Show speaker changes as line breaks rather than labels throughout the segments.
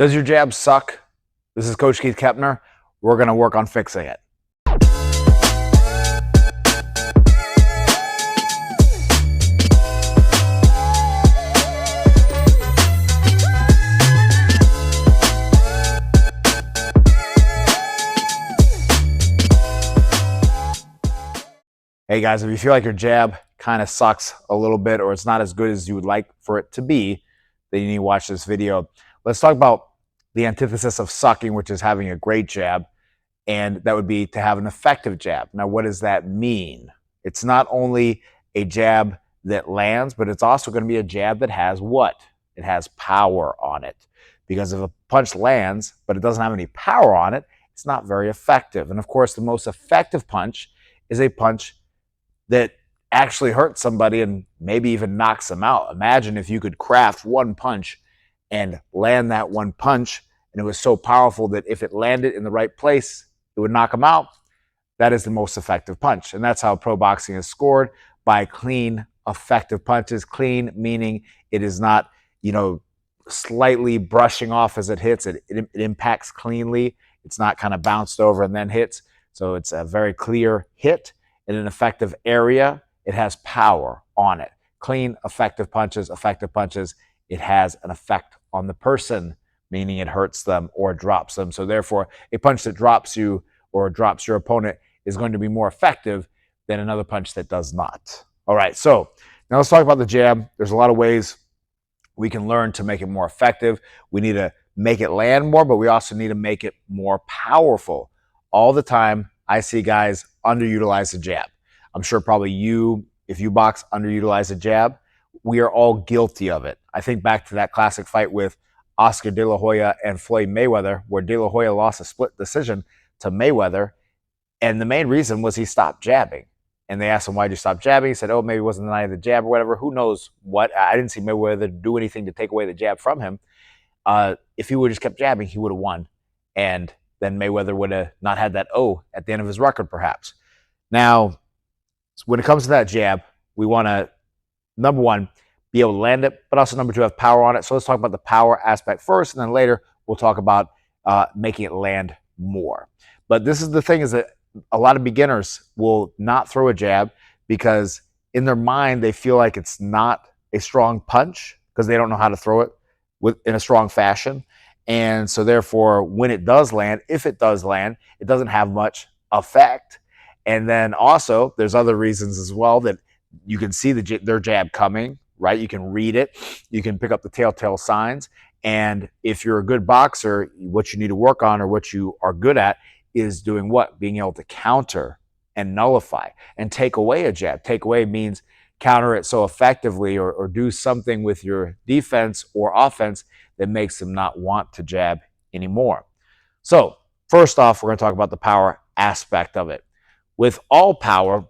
Does your jab suck? This is Coach Keith Keppner. We're going to work on fixing it. Hey guys, if you feel like your jab kind of sucks a little bit or it's not as good as you would like for it to be, then you need to watch this video. Let's talk about the antithesis of sucking, which is having a great jab, and that would be to have an effective jab. Now, what does that mean? It's not only a jab that lands, but it's also going to be a jab that has what? It has power on it. Because if a punch lands, but it doesn't have any power on it, it's not very effective. And of course, the most effective punch is a punch that actually hurts somebody and maybe even knocks them out. Imagine if you could craft one punch and land that one punch, and it was so powerful that if it landed in the right place, it would knock them out. That is the most effective punch. And that's how pro boxing is scored, by clean, effective punches. Clean meaning it is not, slightly brushing off as it hits. It impacts cleanly. It's not kind of bounced over and then hits. So it's a very clear hit in an effective area. It has power on it. Clean, effective punches, it has an effect on the person, meaning it hurts them or drops them. So therefore, a punch that drops you or drops your opponent is going to be more effective than another punch that does not. All right, so now let's talk about the jab. There's a lot of ways we can learn to make it more effective. We need to make it land more, but we also need to make it more powerful. All the time, I see guys underutilize the jab. I'm sure probably you, if you box, underutilize the jab. We are all guilty of it. I think back to that classic fight with Oscar De La Hoya and Floyd Mayweather, where De La Hoya lost a split decision to Mayweather, and the main reason was he stopped jabbing. And they asked him, why'd you stop jabbing? He said, maybe it wasn't the night of the jab or whatever. Who knows what? I didn't see Mayweather do anything to take away the jab from him. If he would have just kept jabbing, he would have won. And then Mayweather would have not had that O at the end of his record, perhaps. Now, when it comes to that jab, we want to, number one, be able to land it, but also number two, have power on it. So let's talk about the power aspect first, and then later we'll talk about making it land more. But this is the thing, is that a lot of beginners will not throw a jab because in their mind they feel like it's not a strong punch because they don't know how to throw it in a strong fashion. And so therefore, when it does land, if it does land, it doesn't have much effect. And then also, there's other reasons as well that you can see their jab coming, right? You can read it. You can pick up the telltale signs. And if you're a good boxer, what you need to work on, or what you are good at, is doing what? Being able to counter and nullify and take away a jab. Take away means counter it so effectively, or do something with your defense or offense that makes them not want to jab anymore. So first off, we're going to talk about the power aspect of it. With all power,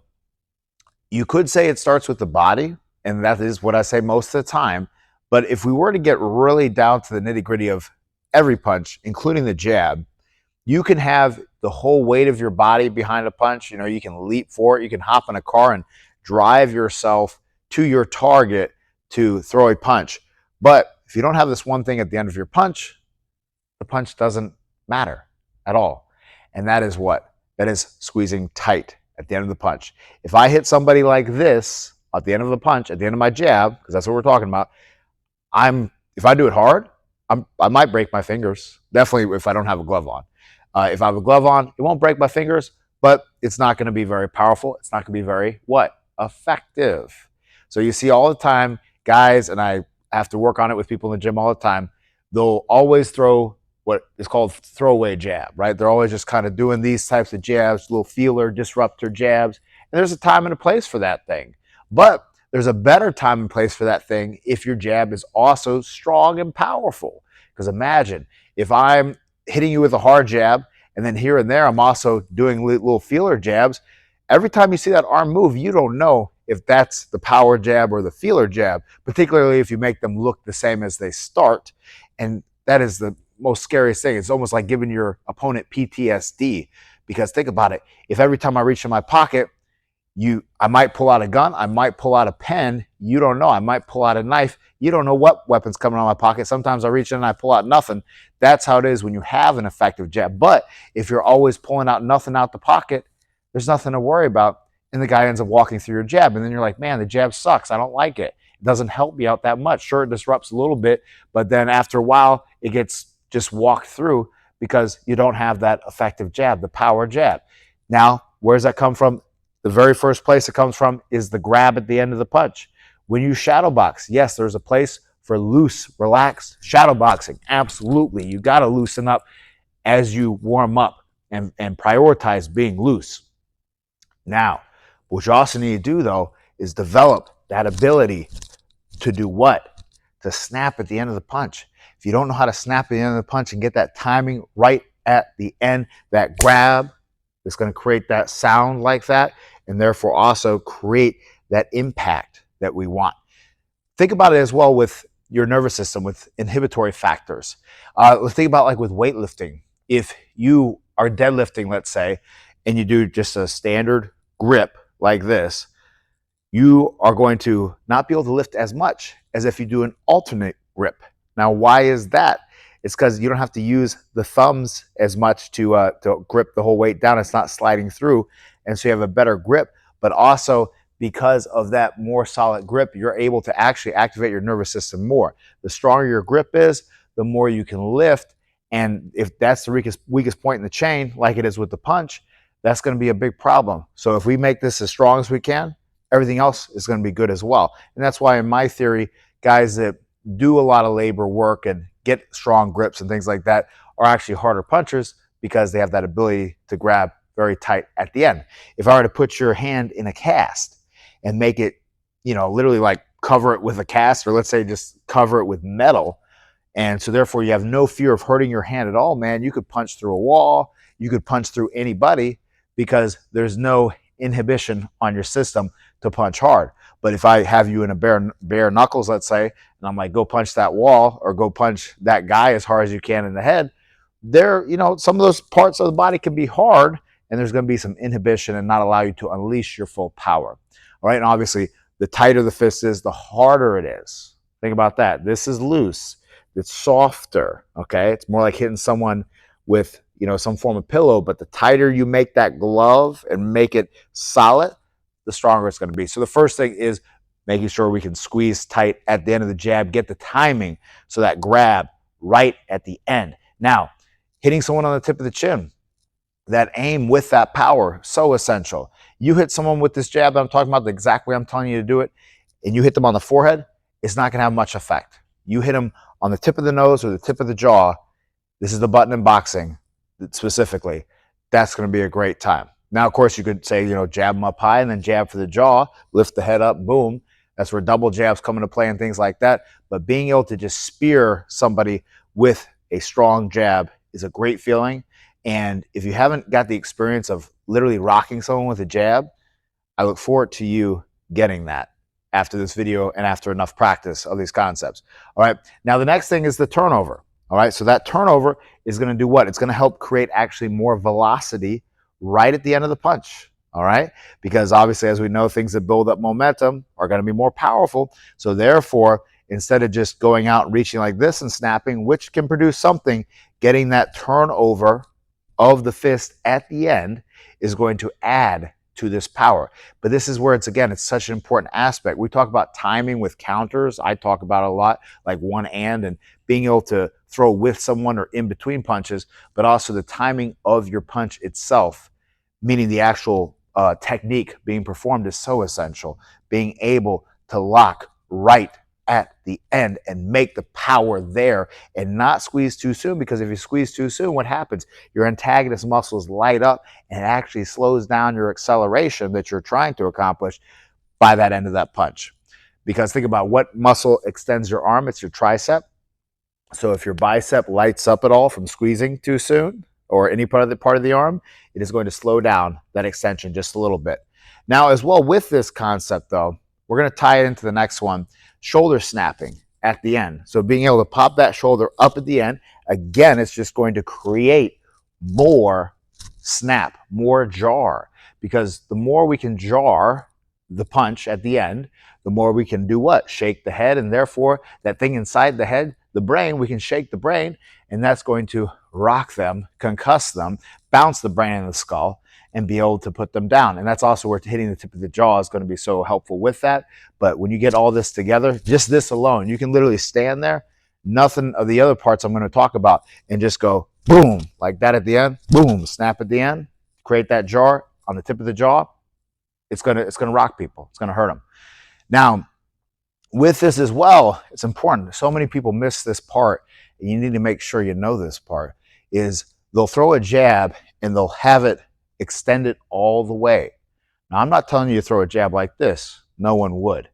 you could say it starts with the body, and that is what I say most of the time. But if we were to get really down to the nitty-gritty of every punch, including the jab, you can have the whole weight of your body behind a punch. You can leap for it. You can hop in a car and drive yourself to your target to throw a punch. But if you don't have this one thing at the end of your punch, the punch doesn't matter at all. And that is what? That is squeezing tight at the end of the punch. If I hit somebody like this at the end of the punch, at the end of my jab, because that's what we're talking about, if I do it hard, I might break my fingers. Definitely if I don't have a glove on. If I have a glove on, it won't break my fingers, but it's not going to be very powerful. It's not going to be very, what? Effective. So you see all the time, guys, and I have to work on it with people in the gym all the time, they'll always throw what is called throwaway jab, right? They're always just kind of doing these types of jabs, little feeler, disruptor jabs. And there's a time and a place for that thing. But there's a better time and place for that thing if your jab is also strong and powerful. Because imagine if I'm hitting you with a hard jab, and then here and there I'm also doing little feeler jabs. Every time you see that arm move, you don't know if that's the power jab or the feeler jab, particularly if you make them look the same as they start. And that is the most scariest thing. It's almost like giving your opponent PTSD, because think about it. If every time I reach in my pocket, I might pull out a gun, I might pull out a pen, you don't know. I might pull out a knife. You don't know what weapon's coming out of my pocket. Sometimes I reach in and I pull out nothing. That's how it is when you have an effective jab. But if you're always pulling out nothing out the pocket, there's nothing to worry about. And the guy ends up walking through your jab. And then you're like, man, the jab sucks. I don't like it. It doesn't help me out that much. Sure, it disrupts a little bit, but then after a while, it gets just walked through because you don't have that effective jab, the power jab. Now, where does that come from? The very first place it comes from is the grab at the end of the punch. When you shadow box, yes, there's a place for loose, relaxed shadow boxing. Absolutely. You got to loosen up as you warm up and prioritize being loose. Now, what you also need to do, though, is develop that ability to do what? To snap at the end of the punch. If you don't know how to snap at the end of the punch and get that timing right at the end, that grab is going to create that sound like that, and therefore also create that impact that we want. Think about it as well with your nervous system, with inhibitory factors. Let's think about like with weightlifting. If you are deadlifting, let's say, and you do just a standard grip like this, you are going to not be able to lift as much as if you do an alternate grip. Now, why is that? It's because you don't have to use the thumbs as much to grip the whole weight down. It's not sliding through, and so you have a better grip. But also, because of that more solid grip, you're able to actually activate your nervous system more. The stronger your grip is, the more you can lift. And if that's the weakest point in the chain, like it is with the punch, that's going to be a big problem. So if we make this as strong as we can, everything else is going to be good as well. And that's why in my theory, guys that do a lot of labor work and get strong grips and things like that are actually harder punchers because they have that ability to grab very tight at the end. If I were to put your hand in a cast and make it, literally like cover it with a cast, or let's say just cover it with metal, and so therefore you have no fear of hurting your hand at all, man, you could punch through a wall, you could punch through anybody because there's no inhibition on your system to punch hard. But if I have you in a bare knuckles, let's say, and I'm like, go punch that wall or go punch that guy as hard as you can in the head, some of those parts of the body can be hard, and there's going to be some inhibition and not allow you to unleash your full power. All right, and obviously, the tighter the fist is, the harder it is. Think about that. This is loose. It's softer, okay? It's more like hitting someone with, some form of pillow, but the tighter you make that glove and make it solid, the stronger it's going to be. So the first thing is making sure we can squeeze tight at the end of the jab, get the timing so that grab right at the end. Now, hitting someone on the tip of the chin, that aim with that power, so essential. You hit someone with this jab that I'm talking about the exact way I'm telling you to do it, and you hit them on the forehead, it's not going to have much effect. You hit them on the tip of the nose or the tip of the jaw, this is the button in boxing specifically, that's going to be a great time. Now, of course, you could say, jab them up high and then jab for the jaw, lift the head up, boom. That's where double jabs come into play and things like that. But being able to just spear somebody with a strong jab is a great feeling. And if you haven't got the experience of literally rocking someone with a jab, I look forward to you getting that after this video and after enough practice of these concepts. All right. Now, the next thing is the turnover. All right. So that turnover is going to do what? It's going to help create actually more velocity right at the end of the punch. All right. Because obviously, as we know, things that build up momentum are going to be more powerful. So therefore, instead of just going out and reaching like this and snapping, which can produce something, getting that turnover of the fist at the end is going to add to this power. But this is where it's such an important aspect. We talk about timing with counters. I talk about it a lot, like one and being able to throw with someone or in between punches, but also the timing of your punch itself, meaning the actual technique being performed is so essential. Being able to lock right at the end and make the power there and not squeeze too soon, because if you squeeze too soon, what happens? Your antagonist muscles light up and it actually slows down your acceleration that you're trying to accomplish by that end of that punch. Because think about what muscle extends your arm. It's your tricep. So if your bicep lights up at all from squeezing too soon or any part of the arm, it is going to slow down that extension just a little bit. Now, as well with this concept though, we're going to tie it into the next one, shoulder snapping at the end. So being able to pop that shoulder up at the end, again, it's just going to create more snap, more jar, because the more we can jar the punch at the end, the more we can do what? Shake the head, and therefore that thing inside the head, the brain, we can shake the brain, and that's going to rock them, concuss them, bounce the brain in the skull, and be able to put them down. And that's also where hitting the tip of the jaw is going to be so helpful with that. But when you get all this together, just this alone, you can literally stand there, nothing of the other parts I'm going to talk about, and just go boom, like that at the end, boom, snap at the end, create that jar on the tip of the jaw. It's gonna rock people. It's gonna hurt them. Now, with this as well, it's important. So many people miss this part, and you need to make sure you know this part, is they'll throw a jab and they'll have it extended all the way. Now, I'm not telling you to throw a jab like this. No one would.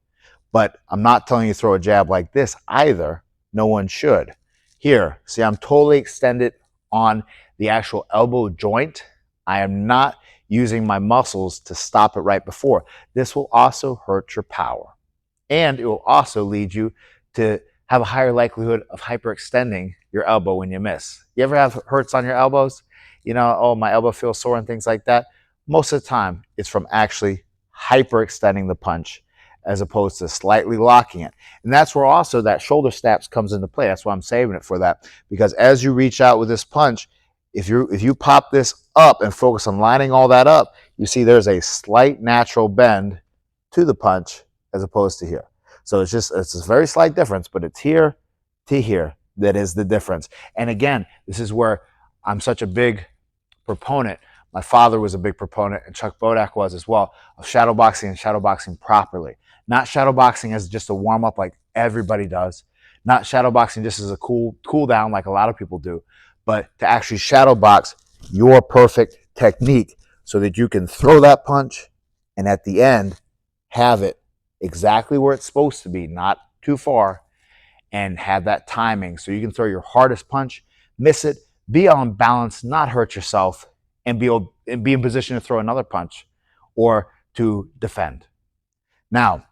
But I'm not telling you to throw a jab like this either. No one should. Here, see, I'm totally extended on the actual elbow joint. I am not using my muscles to stop it right before. This will also hurt your power. And it will also lead you to have a higher likelihood of hyperextending your elbow when you miss. You ever have hurts on your elbows? You know, oh, my elbow feels sore and things like that. Most of the time, it's from actually hyperextending the punch as opposed to slightly locking it. And that's where also that shoulder snaps comes into play. That's why I'm saving it for that. Because as you reach out with this punch, if you pop this up and focus on lining all that up, you see there's a slight natural bend to the punch as opposed to here. So it's a very slight difference, but it's here to here that is the difference. And again, this is where I'm such a big proponent. My father was a big proponent, and Chuck Bodak was as well, of shadowboxing and shadowboxing properly. Not shadowboxing as just a warm-up like everybody does. Not shadowboxing just as a cool down like a lot of people do, but to actually shadowbox your perfect technique so that you can throw that punch and at the end have it exactly where it's supposed to be, not too far, and have that timing so you can throw your hardest punch, miss it, be on balance, not hurt yourself, and be in position to throw another punch or to defend. Now,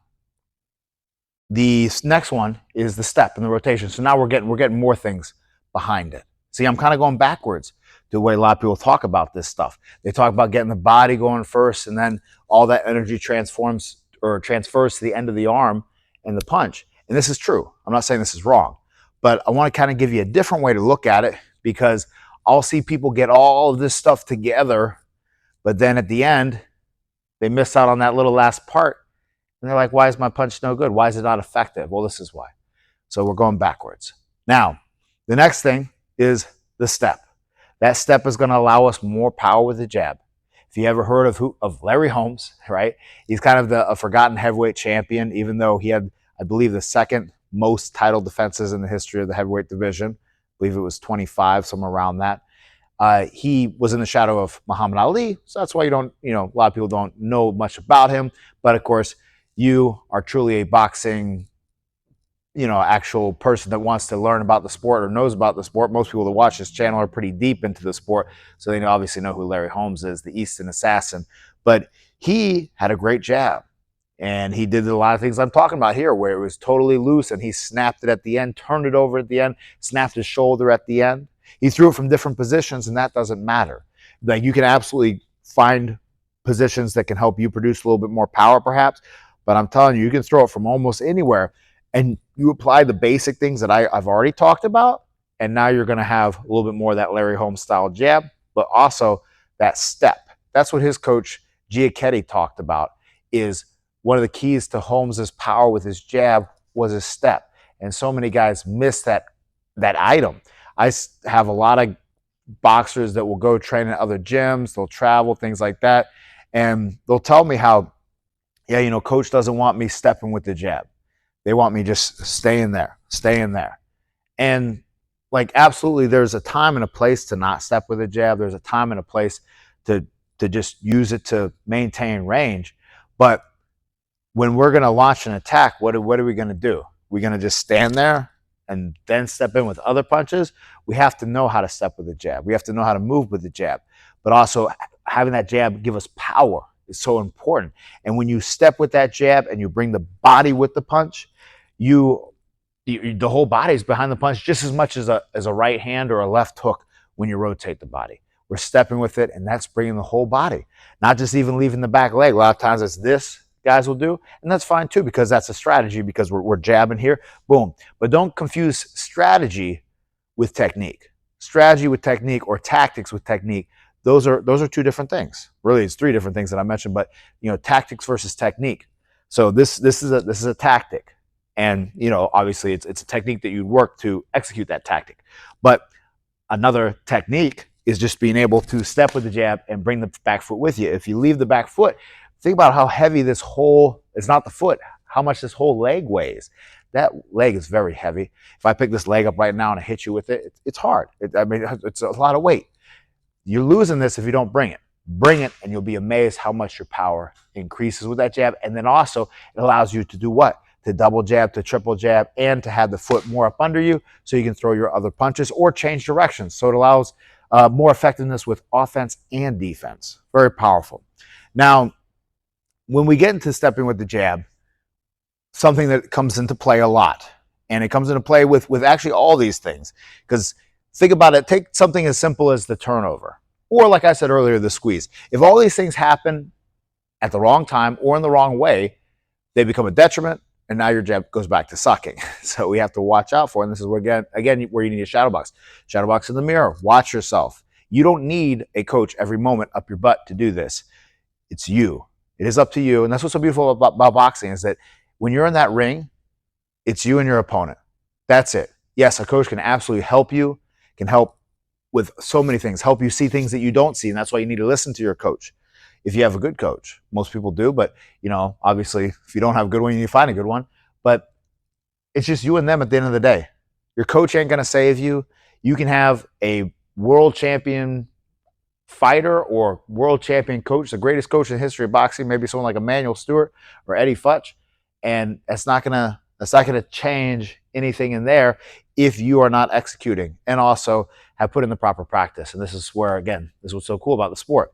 the next one is the step and the rotation. So now we're getting more things behind it. See, I'm kind of going backwards the way a lot of people talk about this stuff. They talk about getting the body going first, and then all that energy transfers to the end of the arm and the punch. And this is true. I'm not saying this is wrong, but I want to kind of give you a different way to look at it, because I'll see people get all of this stuff together, but then at the end, they miss out on that little last part. And they're like, why is my punch no good? Why is it not effective? Well, this is why. So we're going backwards. Now, the next thing is the step. That step is going to allow us more power with the jab. If you ever heard of Larry Holmes, right? He's kind of a forgotten heavyweight champion, even though he had, I believe, the second most title defenses in the history of the heavyweight division. I believe it was 25, somewhere around that. He was in the shadow of Muhammad Ali, so that's why a lot of people don't know much about him. But of course, you are truly a boxing, actual person that wants to learn about the sport or knows about the sport. Most people that watch this channel are pretty deep into the sport, so they obviously know who Larry Holmes is, the Eastern Assassin. But he had a great jab, and he did a lot of things I'm talking about here, where it was totally loose, and he snapped it at the end, turned it over at the end, snapped his shoulder at the end. He threw it from different positions, and that doesn't matter. Like, you can absolutely find positions that can help you produce a little bit more power, perhaps. But I'm telling you, you can throw it from almost anywhere, and you apply the basic things that I've already talked about, and now you're going to have a little bit more of that Larry Holmes style jab, but also that step. That's what his coach Giacchetti talked about, is one of the keys to Holmes's power with his jab was his step. And so many guys miss that item. I have a lot of boxers that will go train in other gyms, they'll travel, things like that, and they'll tell me how, yeah, coach doesn't want me stepping with the jab. They want me just staying there. And like, absolutely, there's a time and a place to not step with a jab. There's a time and a place to just use it to maintain range. But when we're going to launch an attack, what are we going to do? We're going to just stand there and then step in with other punches? We have to know how to step with the jab. We have to know how to move with the jab. But also, having that jab give us power is so important. And when you step with that jab and you bring the body with the punch, the whole body is behind the punch just as much as a right hand or a left hook when you rotate the body. We're stepping with it, and that's bringing the whole body, not just even leaving the back leg. A lot of times it's this, guys will do, and that's fine too, because that's a strategy, because we're jabbing here, boom. But don't confuse strategy with technique. Strategy with technique, or tactics with technique, those are two different things. Really, it's three different things that I mentioned, but tactics versus technique. So this is a tactic, and obviously it's a technique that you'd work to execute that tactic. But another technique is just being able to step with the jab and bring the back foot with you. If you leave the back foot, think about how heavy this whole, it's not the foot, how much this whole leg weighs. That leg is very heavy. If I pick this leg up right now and I hit you with it, it's hard. It's a lot of weight. You're losing this if you don't bring it. Bring it, and you'll be amazed how much your power increases with that jab. And then also, it allows you to do what? To double jab, to triple jab, and to have the foot more up under you so you can throw your other punches or change directions. So it allows more effectiveness with offense and defense. Very powerful. Now, when we get into stepping with the jab, something that comes into play a lot, and it comes into play with actually all these things, because think about it, take something as simple as the turnover, or like I said earlier, the squeeze. If all these things happen at the wrong time or in the wrong way, they become a detriment, and now your jab goes back to sucking. So we have to watch out for it, and this is where, again, where you need a shadow box. Shadow box in the mirror. Watch yourself. You don't need a coach every moment up your butt to do this. It's you. It is up to you, and that's what's so beautiful about boxing, is that when you're in that ring, it's you and your opponent. That's it. Yes, a coach can absolutely help you, can help with so many things, help you see things that you don't see, and that's why you need to listen to your coach. If you have a good coach, most people do, but obviously, if you don't have a good one, you need to find a good one. But it's just you and them at the end of the day. Your coach ain't gonna save you. You can have a world champion fighter or world champion coach, the greatest coach in the history of boxing, maybe someone like Emmanuel Stewart or Eddie Futch, and that's not gonna change anything in there if you are not executing and also have put in the proper practice. And this is where, again, this is what's so cool about the sport.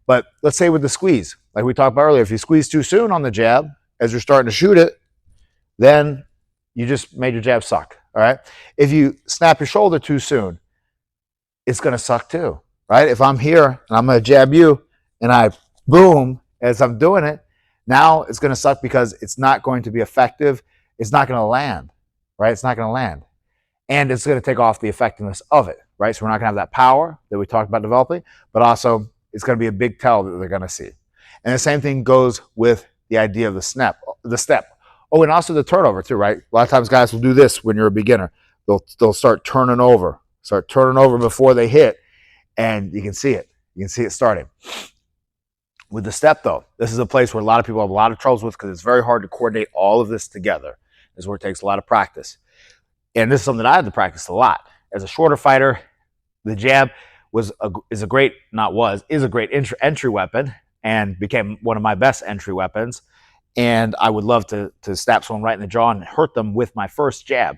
But let's say with the squeeze, like we talked about earlier, if you squeeze too soon on the jab as you're starting to shoot it, then you just made your jab suck. All right. If you snap your shoulder too soon, it's going to suck too. Right. If I'm here and I'm going to jab you and I boom as I'm doing it, now it's going to suck because it's not going to be effective. It's not going to land. Right. It's not going to land. And it's going to take off the effectiveness of it. Right. So we're not going to have that power that we talked about developing, but also it's going to be a big tell that they're going to see. And the same thing goes with the idea of the step. Oh, and also the turnover too, right? A lot of times guys will do this when you're a beginner. They'll start turning over before they hit, and you can see it. You can see it starting. With the step, though, this is a place where a lot of people have a lot of troubles with, because it's very hard to coordinate all of this together. This is where it takes a lot of practice. And this is something that I had to practice a lot. As a shorter fighter, the jab is a great entry weapon, and became one of my best entry weapons. And I would love to stab someone right in the jaw and hurt them with my first jab.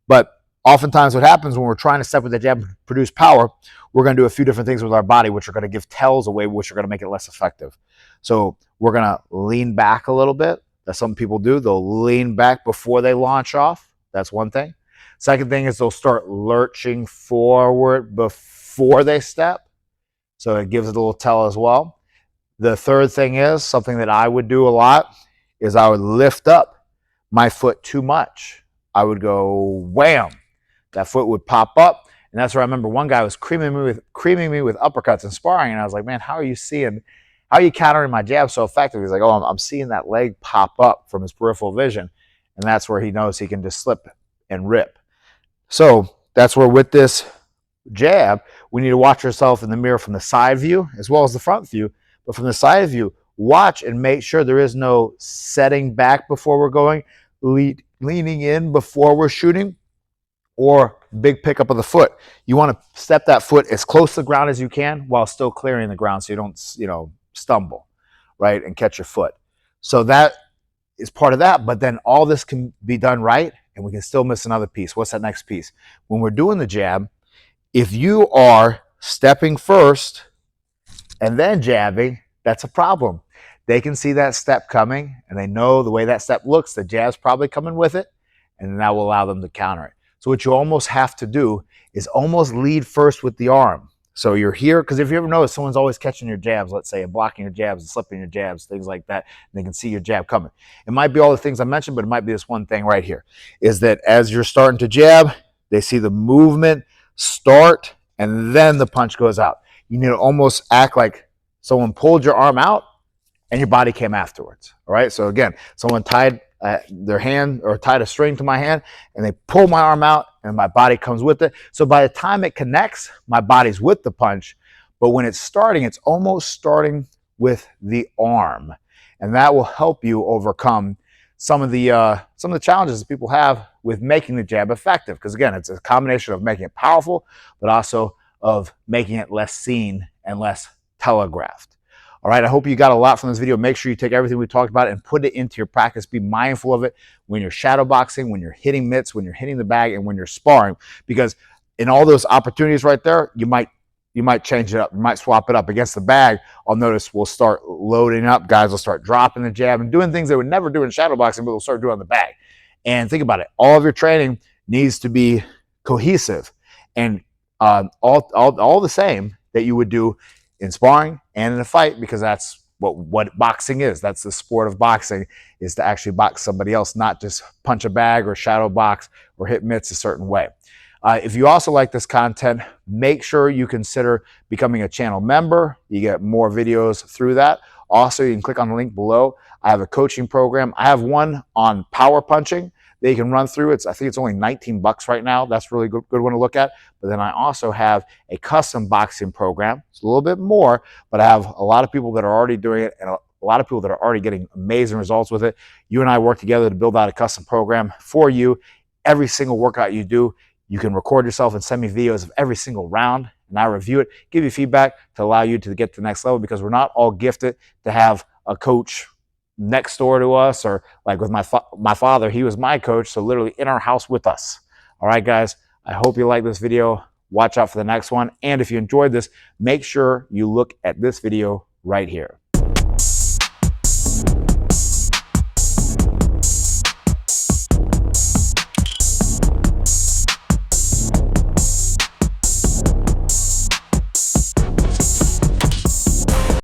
But oftentimes what happens when we're trying to step with the jab and produce power, we're going to do a few different things with our body, which are going to give tells away, which are going to make it less effective. So we're going to lean back a little bit. That's some people do. They'll lean back before they launch off. That's one thing. Second thing is they'll start lurching forward before they step. So it gives it a little tell as well. The third thing is something that I would do a lot is I would lift up my foot too much. I would go wham. That foot would pop up. And that's where I remember one guy was creaming me with uppercuts and sparring. And I was like, man, how are you countering my jab so effective? He's like, oh, I'm seeing that leg pop up from his peripheral vision. And that's where he knows he can just slip and rip. So that's where with this jab, we need to watch ourselves in the mirror from the side view as well as the front view. But from the side view, watch and make sure there is no setting back before we're going, leaning in before we're shooting, or big pickup of the foot. You want to step that foot as close to the ground as you can while still clearing the ground so you don't, stumble, right, and catch your foot. So that is part of that. But then all this can be done right, and we can still miss another piece. What's that next piece? When we're doing the jab, if you are stepping first and then jabbing, that's a problem. They can see that step coming, and they know the way that step looks, the jab's probably coming with it, and that will allow them to counter it. So what you almost have to do is almost lead first with the arm. So you're here, because if you ever notice, someone's always catching your jabs, let's say, and blocking your jabs and slipping your jabs, things like that, and they can see your jab coming. It might be all the things I mentioned, but it might be this one thing right here, is that as you're starting to jab, they see the movement start, and then the punch goes out. You need to almost act like someone pulled your arm out and your body came afterwards. All right. So again, someone tied their hand or tied a string to my hand and they pull my arm out and my body comes with it. So by the time it connects, my body's with the punch. But when it's starting, it's almost starting with the arm. And that will help you overcome some of the challenges that people have with making the jab effective. Because again, it's a combination of making it powerful, but also of making it less seen and less telegraphed. All right, I hope you got a lot from this video. Make sure you take everything we talked about and put it into your practice. Be mindful of it when you're shadow boxing, when you're hitting mitts, when you're hitting the bag, and when you're sparring. Because in all those opportunities right there, you might change it up. You might swap it up. Against the bag, I'll notice we'll start loading up. Guys will start dropping the jab and doing things they would never do in shadow boxing, but they'll start doing on the bag. And think about it. All of your training needs to be cohesive and all the same that you would do in sparring and in a fight, because that's what boxing is. That's the sport of boxing, is to actually box somebody else, not just punch a bag or shadow box or hit mitts a certain way. If you also like this content, make sure you consider becoming a channel member. You get more videos through that. Also, you can click on the link below. I have a coaching program. I have one on power punching that you can run through. I think it's only 19 bucks right now. That's really good one to look at. But then I also have a custom boxing program. It's a little bit more, but I have a lot of people that are already doing it and a lot of people that are already getting amazing results with it. You and I work together to build out a custom program for you. Every single workout you do, you can record yourself and send me videos of every single round, and I review it, give you feedback to allow you to get to the next level, because we're not all gifted to have a coach next door to us, or like with my father, he was my coach, so literally in our house with us. All right, guys, I hope you like this video. Watch out for the next one. And if you enjoyed this, make sure you look at this video right here.